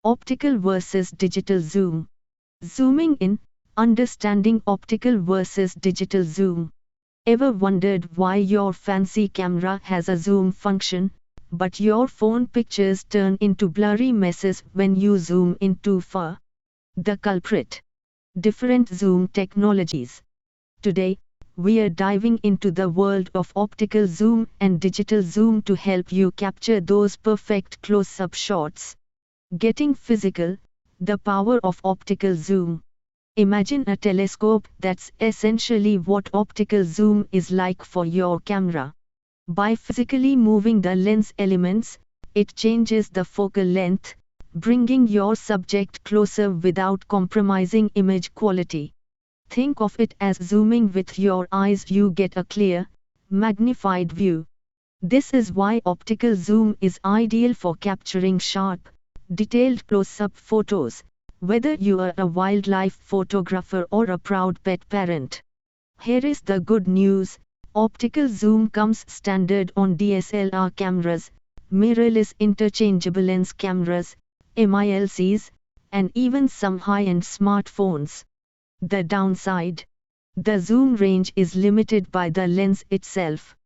Optical versus digital zoom. Zooming in, understanding optical versus digital zoom. Ever wondered why your fancy camera has a zoom function, but your phone pictures turn into blurry messes when you zoom in too far? The culprit. Different zoom technologies. Today, we are diving into the world of optical zoom and digital zoom to help you capture those perfect close-up shots. Getting physical, the power of optical zoom. Imagine a telescope. That's essentially what optical zoom is like for your camera. By physically moving the lens elements, it changes the focal length, bringing your subject closer without compromising image quality. Think of it as zooming with your eyes. You get a clear, magnified view. This is why optical zoom is ideal for capturing sharp, detailed close-up photos, whether you are a wildlife photographer or a proud pet parent. Here is the good news: optical zoom comes standard on DSLR cameras, mirrorless interchangeable lens cameras, MILCs, and even some high-end smartphones. The downside? The zoom range is limited by the lens itself.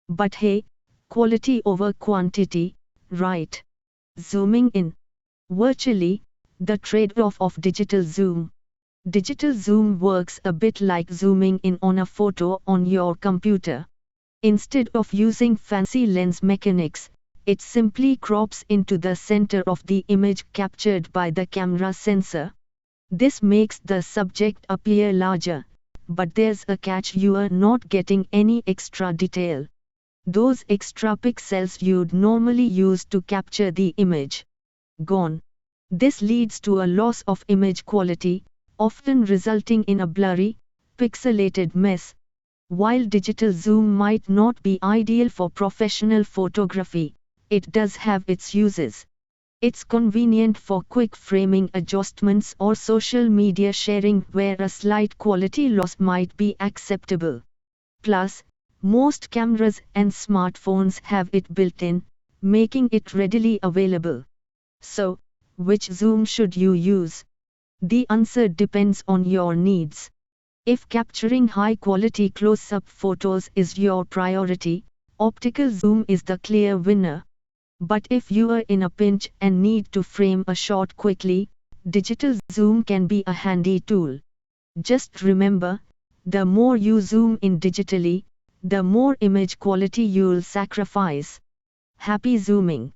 But hey, quality over quantity, right? Zooming in. Virtually, the trade-off of digital zoom. Digital zoom works a bit like zooming in on a photo on your computer. Instead of using fancy lens mechanics, it simply crops into the center of the image captured by the camera sensor. This makes the subject appear larger, but there's a catch: you are not getting any extra detail. Those extra pixels you'd normally use to capture the image. Gone. This leads to a loss of image quality, often resulting in a blurry, pixelated mess. While digital zoom might not be ideal for professional photography, it does have its uses. It's convenient for quick framing adjustments or social media sharing where a slight quality loss might be acceptable. Plus, most cameras and smartphones have it built in, making it readily available. So, which zoom should you use? The answer depends on your needs. If capturing high-quality close-up photos is your priority, optical zoom is the clear winner. But if you are in a pinch and need to frame a shot quickly, digital zoom can be a handy tool. Just remember, the more you zoom in digitally, the more image quality you'll sacrifice. Happy zooming!